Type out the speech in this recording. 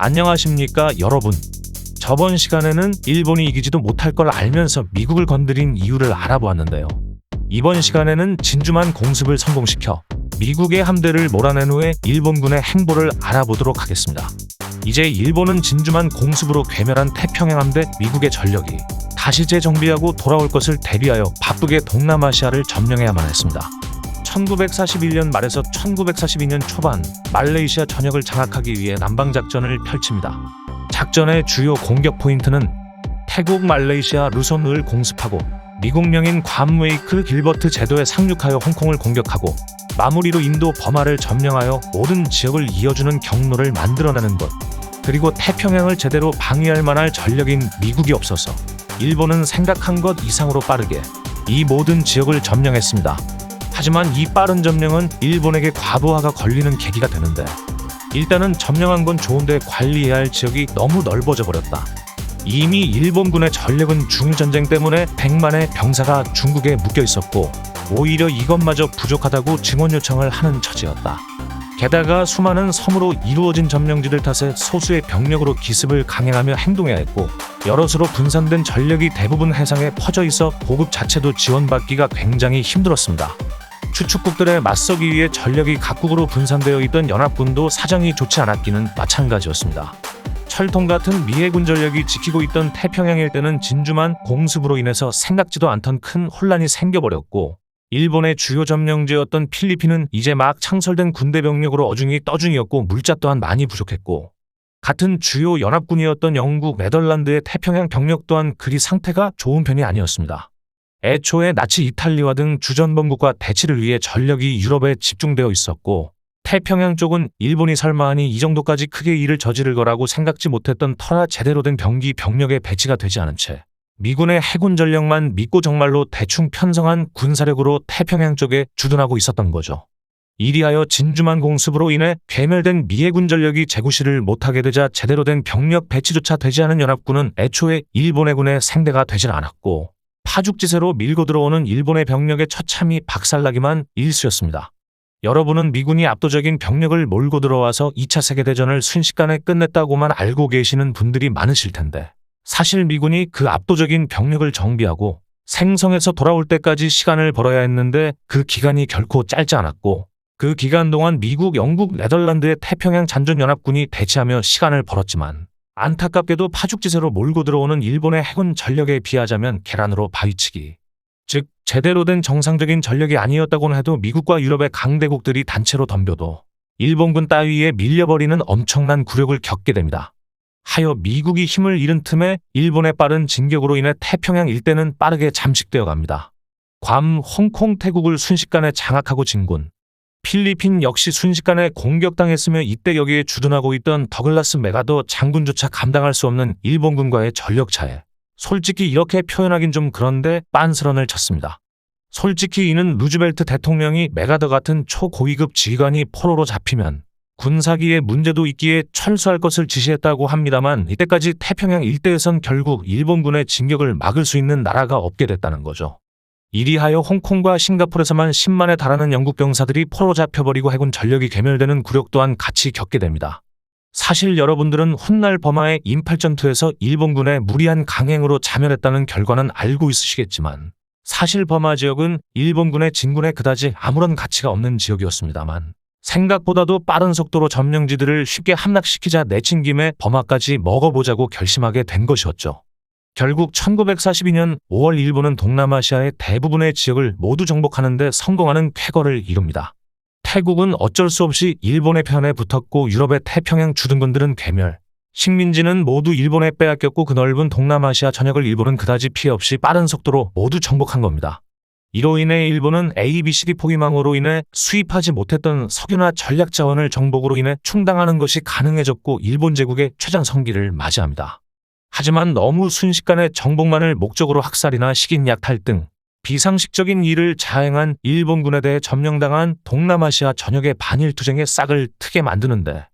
안녕하십니까 여러분. 저번 시간에는 일본이 이기지도 못할 걸 알면서 미국을 건드린 이유를 알아보았는데요. 이번 시간에는 진주만 공습을 성공시켜 미국의 함대를 몰아낸 후에 일본군의 행보를 알아보도록 하겠습니다. 이제 일본은 진주만 공습으로 괴멸한 태평양 함대 미국의 전력이 다시 재정비하고 돌아올 것을 대비하여 바쁘게 동남아시아를 점령해야만 했습니다. 1941년 말에서 1942년 초반 말레이시아 전역을 장악하기 위해 남방작전을 펼칩니다. 작전의 주요 공격 포인트는 태국 말레이시아 루손을 공습하고 미국령인 괌 웨이크 길버트 제도에 상륙하여 홍콩을 공격하고 마무리로 인도 버마를 점령하여 모든 지역을 이어주는 경로를 만들어내는 것, 그리고 태평양을 제대로 방위할 만할 전력인 미국이 없어서 일본은 생각한 것 이상으로 빠르게 이 모든 지역을 점령했습니다. 하지만 이 빠른 점령은 일본에게 과부하가 걸리는 계기가 되는데, 일단은 점령한 건 좋은데 관리해야 할 지역이 너무 넓어져 버렸다. 이미 일본군의 전력은 중일전쟁 때문에 100만의 병사가 중국에 묶여 있었고 오히려 이것마저 부족하다고 증원 요청을 하는 처지였다. 게다가 수많은 섬으로 이루어진 점령지들 탓에 소수의 병력으로 기습을 강행하며 행동해야 했고, 여럿으로 분산된 전력이 대부분 해상에 퍼져 있어 보급 자체도 지원받기가 굉장히 힘들었습니다. 추축국들에 맞서기 위해 전력이 각국으로 분산되어 있던 연합군도 사정이 좋지 않았기는 마찬가지였습니다. 철통 같은 미해군 전력이 지키고 있던 태평양 일대는 진주만 공습으로 인해서 생각지도 않던 큰 혼란이 생겨버렸고, 일본의 주요 점령지였던 필리핀은 이제 막 창설된 군대 병력으로 어중이 떠중이었고 물자 또한 많이 부족했고, 같은 주요 연합군이었던 영국, 네덜란드의 태평양 병력 또한 그리 상태가 좋은 편이 아니었습니다. 애초에 나치 이탈리아 등 주전범국과 대치를 위해 전력이 유럽에 집중되어 있었고, 태평양 쪽은 일본이 설마하니 이 정도까지 크게 일을 저지를 거라고 생각지 못했던 터라 제대로 된 병기 병력에 배치가 되지 않은 채 미군의 해군 전력만 믿고 정말로 대충 편성한 군사력으로 태평양 쪽에 주둔하고 있었던 거죠. 이리하여 진주만 공습으로 인해 괴멸된 미해군 전력이 재구시를 못하게 되자 제대로 된 병력 배치조차 되지 않은 연합군은 애초에 일본 해군의 생대가 되질 않았고, 파죽지세로 밀고 들어오는 일본의 병력의 처참히 박살나기만 일쑤였습니다. 여러분은 미군이 압도적인 병력을 몰고 들어와서 2차 세계대전을 순식간에 끝냈다고만 알고 계시는 분들이 많으실 텐데, 사실 미군이 그 압도적인 병력을 정비하고 생성해서 돌아올 때까지 시간을 벌어야 했는데 그 기간이 결코 짧지 않았고, 그 기간 동안 미국, 영국, 네덜란드의 태평양 잔존연합군이 대치하며 시간을 벌었지만 안타깝게도 파죽지세로 몰고 들어오는 일본의 해군 전력에 비하자면 계란으로 바위치기, 즉 제대로 된 정상적인 전력이 아니었다고는 해도 미국과 유럽의 강대국들이 단체로 덤벼도 일본군 따위에 밀려버리는 엄청난 굴욕을 겪게 됩니다. 하여 미국이 힘을 잃은 틈에 일본의 빠른 진격으로 인해 태평양 일대는 빠르게 잠식되어 갑니다. 괌, 홍콩, 태국을 순식간에 장악하고 진군, 필리핀 역시 순식간에 공격당했으며 이때 여기에 주둔하고 있던 더글라스 메가더 장군조차 감당할 수 없는 일본군과의 전력차에 솔직히 이렇게 표현하긴 좀 그런데 빤스런을 쳤습니다. 솔직히 이는 루즈벨트 대통령이 메가더 같은 초고위급 지휘관이 포로로 잡히면 군사기에 문제도 있기에 철수할 것을 지시했다고 합니다만, 이때까지 태평양 일대에선 결국 일본군의 진격을 막을 수 있는 나라가 없게 됐다는 거죠. 이리하여 홍콩과 싱가포르에서만 10만에 달하는 영국 병사들이 포로 잡혀버리고 해군 전력이 괴멸되는 굴욕 또한 같이 겪게 됩니다. 사실 여러분들은 훗날 버마의 인팔전투에서 일본군의 무리한 강행으로 자멸했다는 결과는 알고 있으시겠지만, 사실 버마 지역은 일본군의 진군에 그다지 아무런 가치가 없는 지역이었습니다만, 생각보다도 빠른 속도로 점령지들을 쉽게 함락시키자 내친 김에 버마까지 먹어보자고 결심하게 된 것이었죠. 결국 1942년 5월 일본은 동남아시아의 대부분의 지역을 모두 정복하는 데 성공하는 쾌거를 이룹니다. 태국은 어쩔 수 없이 일본의 편에 붙었고, 유럽의 태평양 주둔군들은 괴멸, 식민지는 모두 일본에 빼앗겼고, 그 넓은 동남아시아 전역을 일본은 그다지 피해 없이 빠른 속도로 모두 정복한 겁니다. 이로 인해 일본은 A, B, C, D 포기망으로 인해 수입하지 못했던 석유나 전략 자원을 정복으로 인해 충당하는 것이 가능해졌고, 일본 제국의 최전성기를 맞이합니다. 하지만 너무 순식간에 정복만을 목적으로 학살이나 식인 약탈 등 비상식적인 일을 자행한 일본군에 대해 점령당한 동남아시아 전역의 반일투쟁의 싹을 트게 만드는데